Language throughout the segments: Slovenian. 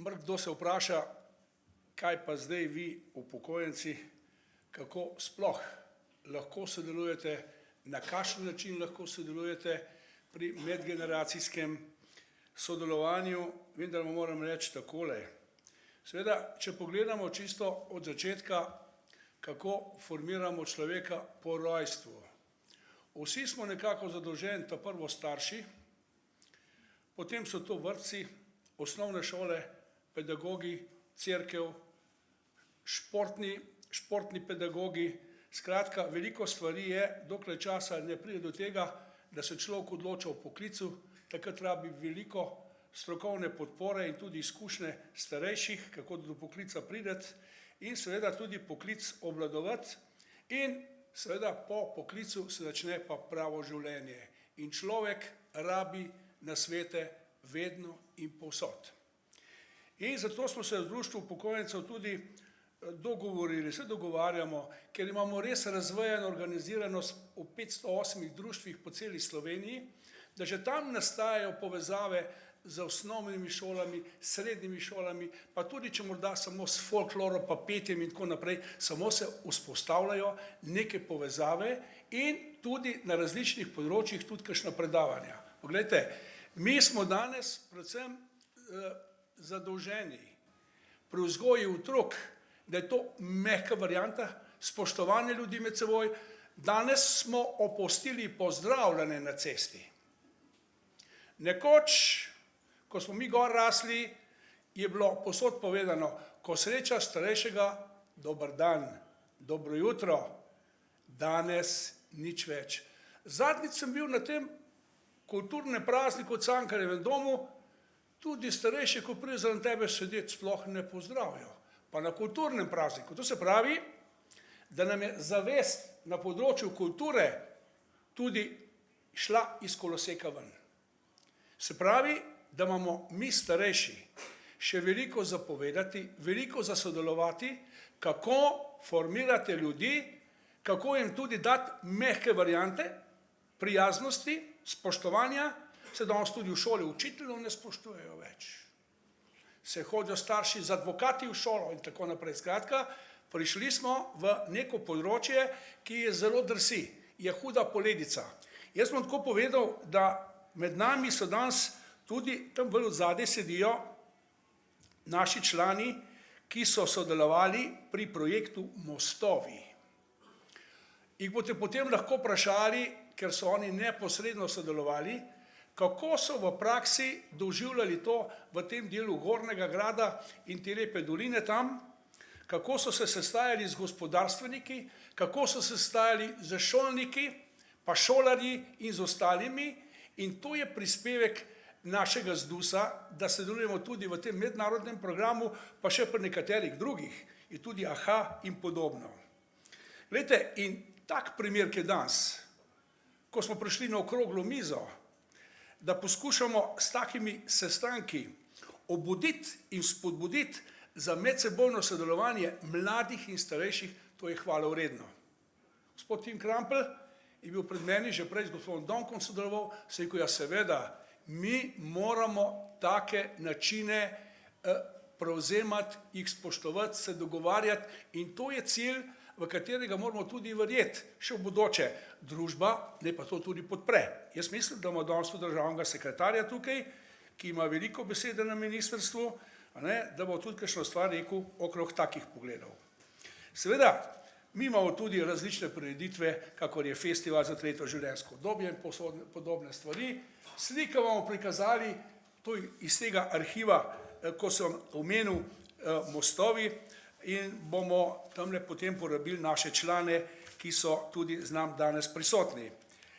Kdo se vpraša, kaj pa zdaj vi, upokojenci, kako sploh lahko sodelujete, na kakšen način lahko sodelujete pri medgeneracijskem sodelovanju. Vendar vam moram reči takole. Seveda, če pogledamo čisto od začetka, kako formiramo človeka po rojstvu. Vsi smo nekako zadolženi, ta prvo starši, potem so to vrtci, osnovne šole, pedagogi, cerkev, športni pedagogi. Skratka, veliko stvari je, dokler časa ne pride do tega, da se človek odloča o poklicu, takrat rabi veliko strokovne podpore in tudi izkušnje starejših, kako do poklica prideti in seveda tudi poklic obvladovati in seveda po poklicu se začne pa pravo življenje. In človek rabi nasvete vedno in povsod. In zato smo se v Društvu upokojencev tudi dogovorili, se dogovarjamo, ker imamo res razvejeno organiziranost v 508 društvih po celi Sloveniji, da že tam nastajajo povezave z osnovnimi šolami, srednjimi šolami, pa tudi če morda samo s folklorom, pa petjem in tako naprej, samo se vzpostavljajo neke povezave in tudi na različnih področjih tudi kakšna predavanja. Poglejte, mi smo danes predvsem zadolženi pri vzgoji otrok, da je to mehka varianta, spoštovanje ljudi med seboj. Danes smo opustili pozdravljanje na cesti. Nekoč, ko smo mi gor rasli, je bilo povsod povedano, ko srečaš starejšega, dober dan, dobro jutro, danes nič več. Zadnjič sem bil na tem kulturnem prazniku v Cankarjevem domu, tudi starejši, ko pride zraven tebe sedeti, sploh ne pozdravijo. Pa na kulturnem prazniku. To se pravi, da nam je zavest na področju kulture tudi šla iz koloseka ven. Se pravi, da imamo mi starejši še veliko za povedati, veliko za sodelovati, kako formirate ljudi, kako jim tudi dati mehke variante, prijaznosti, spoštovanja. Se danes tudi v šoli učiteljev ne spoštujejo več. Se hodijo starši z advokati v šolo in tako naprej. Skratka, prišli smo v neko področje, ki je zelo drsi, je huda poledica. Jaz bom tako povedal, da med nami so danes tudi tam bolj odzadaj sedijo naši člani, ki so sodelovali pri projektu Mostovi. Jih boste potem lahko vprašali, ker so oni neposredno sodelovali, kako so v praksi doživljali to v tem delu Gornjega grada in te lepe doline tam, kako so se sestajali z gospodarstveniki, kako so se sestajali z šolniki, pa šolarji in z ostalimi. In to je prispevek našega ZDUS-a, da sodelujemo tudi v tem mednarodnem programu, pa še pri nekaterih drugih, in tudi AHA in podobno. Glejte, in tak primer, ki je danes, ko smo prišli na okroglo mizo, da poskušamo s takimi sestanki obuditi in spodbuditi za medsebojno sodelovanje mladih in starejših, to je hvala vredno. Gospod Tim Krampelj je bil pred meni, že prej z gospodom Donkom sodeloval, se je rekel, ja seveda, mi moramo take načine prevzemati, jih spoštovati, se dogovarjati in to je cilj, v katerega moramo tudi verjeti, še v bodoče. Družba ne pa to tudi podpre. Jaz mislim, da ima danes tudi državnega sekretarja tukaj, ki ima veliko besede na ministrstvu, da bo tudi kakšno stvar rekel okrog takih pogledov. Seveda, mi imamo tudi različne prireditve, kakor je festival za tretjo življenjsko obdobje in podobne stvari. Slike bomo prikazali, to iz tega arhiva, ko sem omenil Mostovi, in bomo tamle potem porabili naše člane, ki so tudi z nami danes prisotni.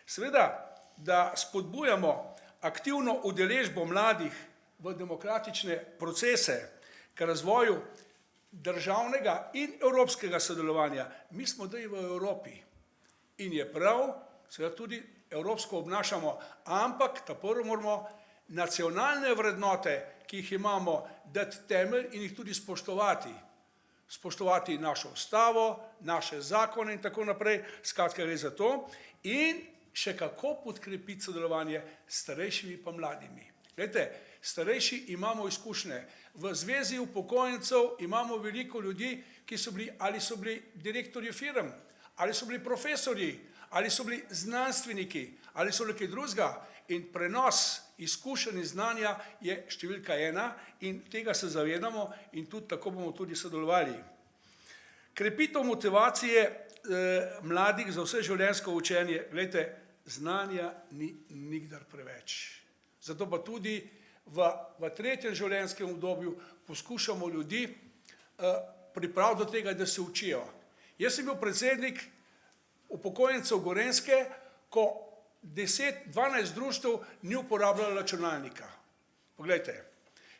Seveda, da spodbujamo aktivno udeležbo mladih v demokratične procese k razvoju državnega in evropskega sodelovanja. Mi smo zdaj v Evropi in je prav, seveda tudi evropsko obnašamo, ampak tako moramo nacionalne vrednote, ki jih imamo, dati temelj in jih tudi spoštovati. Spoštovati našo ustavo, naše zakone in tako naprej, skratka gre za to, in še kako podkrepiti sodelovanje s starejšimi pa mladimi. Glejte, starejši imamo izkušnje. V zvezi upokojencev imamo veliko ljudi, ki so bili direktorji firm, ali so bili profesorji, ali so bili znanstveniki, ali so bili kaj drugega. In prenos izkušenj in znanja je številka 1 in tega se zavedamo in tudi tako bomo tudi sodelovali. Krepitev motivacije mladih za vse življenjsko učenje. Glejte, znanja ni nikdar preveč. Zato pa tudi v 3. življenjskem obdobju poskušamo ljudi pripraviti do tega, da se učijo. Jaz sem bil predsednik upokojencev Gorenjske, ko 10-12 društev ni uporabljalo računalnika. Poglejte,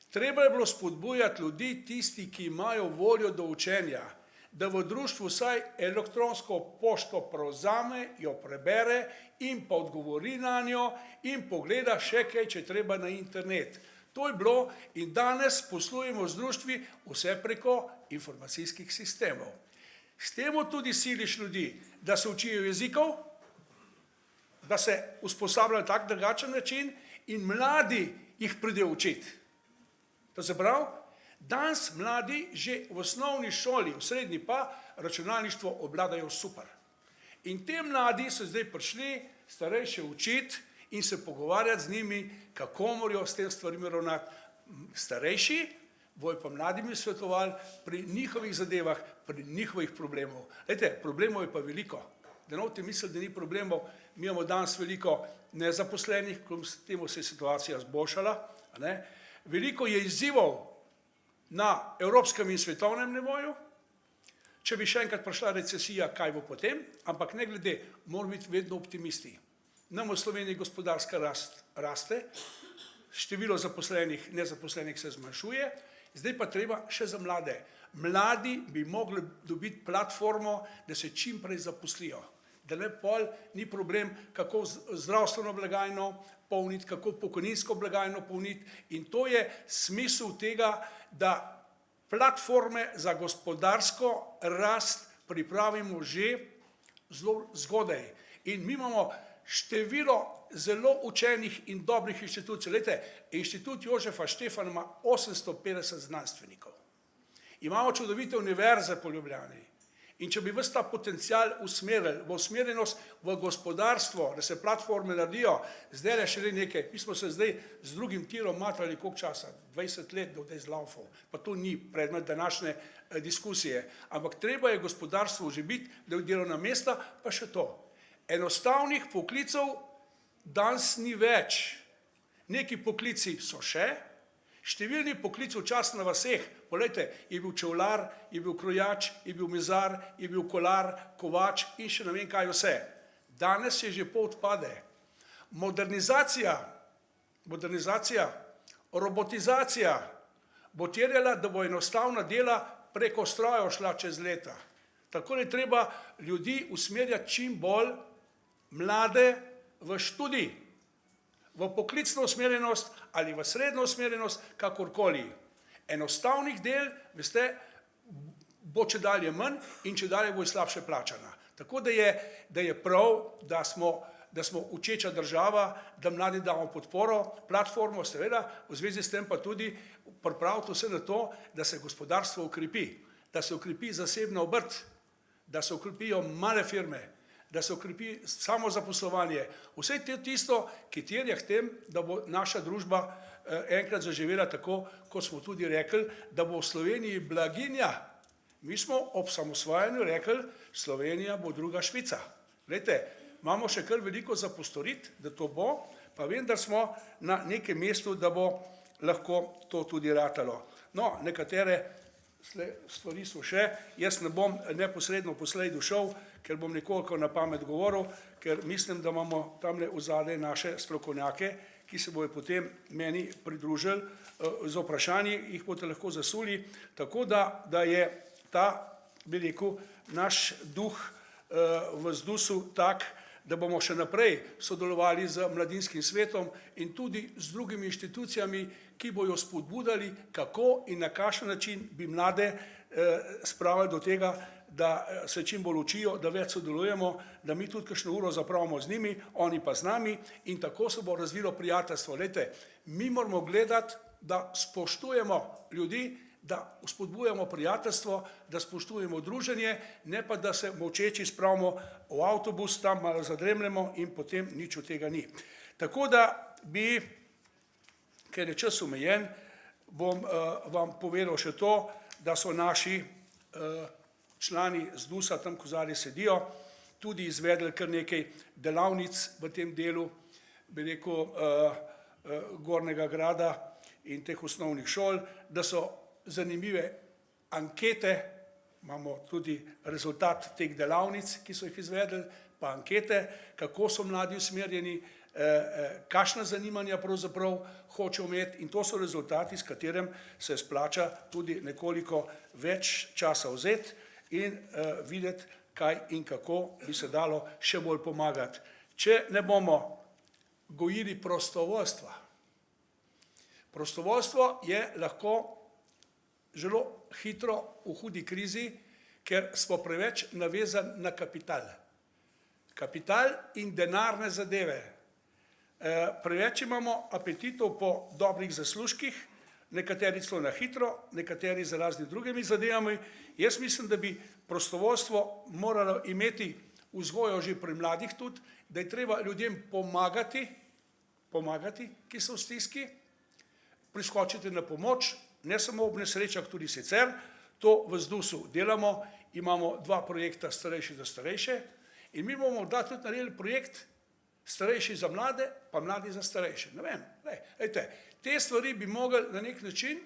treba je bilo spodbujati ljudi, tisti, ki imajo voljo do učenja, da v društvu vsaj elektronsko pošto prevzame, jo prebere in pa odgovori na njo in pogleda še kaj, če treba na internet. To je bilo in danes poslujemo z društvi vse preko informacijskih sistemov. S tem tudi siliš ljudi, da se učijo jezikov, da se usposabljajo na tak drugačen način in mladi jih pridejo učiti. To se pravi, danes mladi že v osnovni šoli, v srednji pa računalništvo obvladajo super. In te mladi so zdaj prišli starejše učiti in se pogovarjati z njimi, kako morajo s tem stvarmi ravnati. Starejši bojo pa mladimi svetovali pri njihovih zadevah, pri njihovih problemov. Glejte, problemov je pa veliko. Da ne boste mislili, da ni problemov, mi imamo danes veliko nezaposlenih, kljub temu se je situacija zboljšala. Veliko je izzivov na evropskem in svetovnem nivoju. Če bi še enkrat prišla recesija, kaj bo potem, ampak ne glede, moramo biti vedno optimisti. Nam v Sloveniji gospodarska rast raste, število zaposlenih, nezaposlenih se zmanjšuje, zdaj pa treba še za mlade. Mladi bi mogli dobiti platformo, da se čim prej zaposlijo. Da ne pol ni problem, kako zdravstveno blagajno polniti, kako pokojninsko blagajno polniti. In to je smisel tega, da platforme za gospodarsko rast pripravimo že zelo zgodaj. In mi imamo število zelo učenih in dobrih inštitucij. Glejte, inštitut Jožefa Štefana ima 850 znanstvenikov. Imamo čudovite univerze po Ljubljani. In če bi ves ta potencial usmerili v usmerjenost v gospodarstvo, da se platforme naredijo, zdaj je še nekaj, mi smo se zdaj z drugim tirom matrali koliko časa, 20 let do zdaj zlaufal, pa to ni predmet današnje diskusije, ampak treba je gospodarstvo oživiti, da je delovna mesta, pa še to. Enostavnih poklicev danes ni več, neki poklici so še, številni poklici včasih na vaseh, poglejte, je bil čevljar, je bil krojač, je bil mizar, je bil kolar, kovač in še ne vem kaj vse. Danes je že pol odpade. Modernizacija, robotizacija bo terjala, da bo enostavna dela preko strojev šla čez leta. Tako je treba ljudi usmerjati čim bolj mlade v študij, v poklicno usmerjenost ali v srednjo usmerjenost, kakorkoli. Enostavnih del, veste, bo če dalje manj in če dalje bo slabše plačana. Tako da je prav, da smo učeča država, da mladi damo podporo, platformo seveda, v zvezi s tem pa tudi pripraviti vse na to, da se gospodarstvo ukrepi, da se ukrepi zasebna obrt, da se ukrepijo male firme, da se ukrepi samozaposlovanje. Vse tisto, ki terja k tem, da bo naša družba enkrat zaživela tako, kot smo tudi rekli, da bo v Sloveniji blaginja. Mi smo ob samosvajanju rekli, Slovenija bo druga Švica. Glejte, imamo še kar veliko za postoriti, da to bo, pa vendar smo na nekem mestu, da bo lahko to tudi ratalo. No, nekatere stvari so še, jaz ne bom neposredno poslej došel, ker bom nekoliko na pamet govoril, ker mislim, da imamo tamle vzadej naše strokovnjake, ki se bojo potem meni pridružili z vprašanji, jih boste lahko zasuli, tako da je ta, bi rekel, naš duh v ZDUS-u tak, da bomo še naprej sodelovali z mladinskim svetom in tudi z drugimi inštitucijami, ki bojo spodbudali, kako in na kakšen način bi mlade spravili do tega, da se čim bolj učijo, da več sodelujemo, da mi tudi kakšno uro zapravimo z njimi, oni pa z nami in tako se bo razvilo prijateljstvo. Glejte, mi moramo gledati, da spoštujemo ljudi, da spodbujamo prijateljstvo, da spoštujemo druženje, ne pa da se molčeči spravimo v avtobus, tam malo zadremljamo in potem nič od tega ni. Tako da bi, ker je čas omejen, bom vam povedal še to, da so naši člani ZDUS-a, tam ko zadaj sedijo, tudi izvedli kar nekaj delavnic v tem delu, bi rekel, Gornjega Grada in teh osnovnih šol, da so zanimive ankete, imamo tudi rezultat teh delavnic, ki so jih izvedli, pa ankete, kako so mladi usmerjeni, kakšna zanimanja pravzaprav hočejo imeti in to so rezultati, s katerim se splača tudi nekoliko več časa vzeti in videti, kaj in kako bi se dalo še bolj pomagati. Če ne bomo gojili prostovoljstva. Prostovoljstvo je lahko zelo hitro v hudi krizi, ker smo preveč navezani na kapital. Kapital in denarne zadeve. Preveč imamo apetitov po dobrih zaslužkih, nekateri celo na hitro, nekateri za raznimi drugimi zadevami. Jaz mislim, da bi prostovoljstvo moralo imeti vzgojo že pri mladih tudi, da je treba ljudem pomagati, ki so v stiski, priskočiti na pomoč, ne samo ob nesrečah, tudi sicer. To v ZDUS-u delamo, imamo 2 projekta Starejši za starejše in mi bomo tudi naredili projekt Starejši za mlade, pa mladi za starejše. Ne vem, te stvari bi mogli na nek način,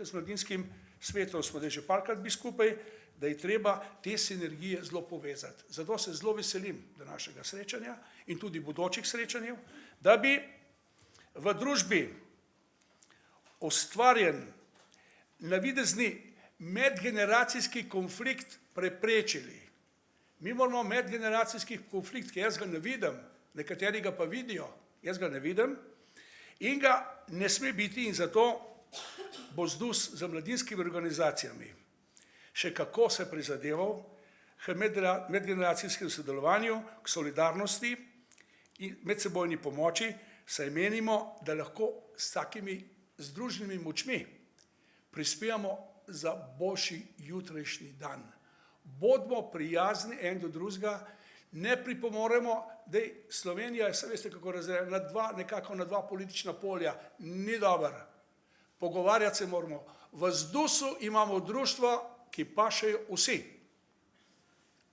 z mladinskim svetom smo že parkrat bi skupaj, da je treba te sinergije zelo povezati. Zato se zelo veselim današnjega srečanja in tudi bodočih srečanj, da bi v družbi ustvarjen navidezni medgeneracijski konflikt preprečili. Mi moramo medgeneracijski konflikt, ki jaz ga ne vidim, nekateri ga pa vidijo, jaz ga ne vidim in ga ne sme biti in zato bo ZDUS z mladinskimi organizacijami še kako se prizadeval k medgeneracijskemu sodelovanju, k solidarnosti in medsebojni pomoči, saj menimo, da lahko s takimi združenimi močmi prispevamo za boljši jutrišnji dan. Bodimo prijazni en do drugega, ne pripomoremo, da je Slovenija, veste kako razdeljena, nekako na 2 politična polja, ni dobro. Pogovarjati se moramo. V ZDUS-u imamo društvo, ki pašejo vsi.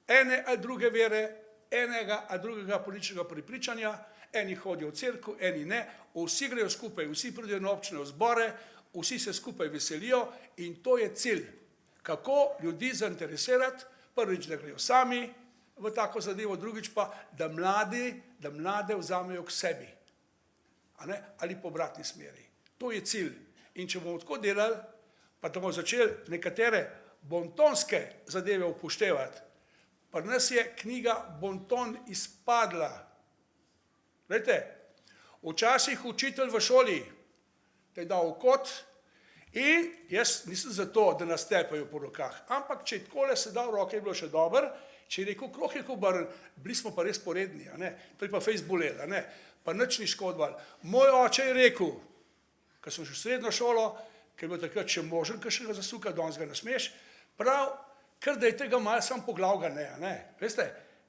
Ene ali druge vere, enega ali drugega političnega prepričanja, eni hodijo v cerkev, eni ne, vsi grejo skupaj, vsi pridejo na občne zbore, vsi se skupaj veselijo in to je cilj. Kako ljudi zainteresirati, prvič, da grejo sami v tako zadevo, drugič pa, da mlade vzamejo k sebi. Ali po obratni smeri. To je cilj. In če bomo tako delali, pa da bomo začeli nekatere bontonske zadeve upoštevati, pri nas je knjiga Bonton izpadla. Glejte, včasih učitelj v šoli te je dal v kot in jaz nisem za to, da nas tepajo po rokah, ampak če je takole se dal roke, je bilo še dobro, če je rekel, krog je obrnjen, bili smo pa res poredni, to je pa fejst bolelo, pa nič ni škodovalo. Moj oče je rekel, ko sem šel v srednjo šolo, ker je bil takrat še možen, kakšnega zasuka, danes ga ne smeš, prav, ker dajte ga malo sam po glav ga ne. Veste,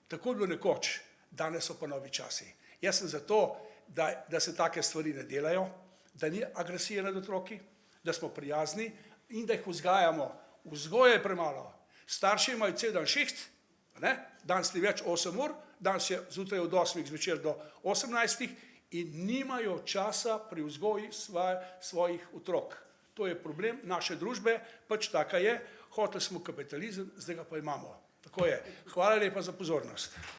tako je bilo nekoč, danes so pa novi časi. Jaz sem za to, da se take stvari ne delajo, da ni agresije nad otroki, da smo prijazni in da jih vzgajamo. Vzgoje je premalo. Starši imajo cel dan šiht, danes ni več 8 ur, danes je zjutraj od 8 zvečer do 18 in nimajo časa pri vzgoji svojih otrok. To je problem naše družbe, pač taka je, hoteli smo kapitalizem, zdaj ga pa imamo. Tako je. Hvala lepa za pozornost.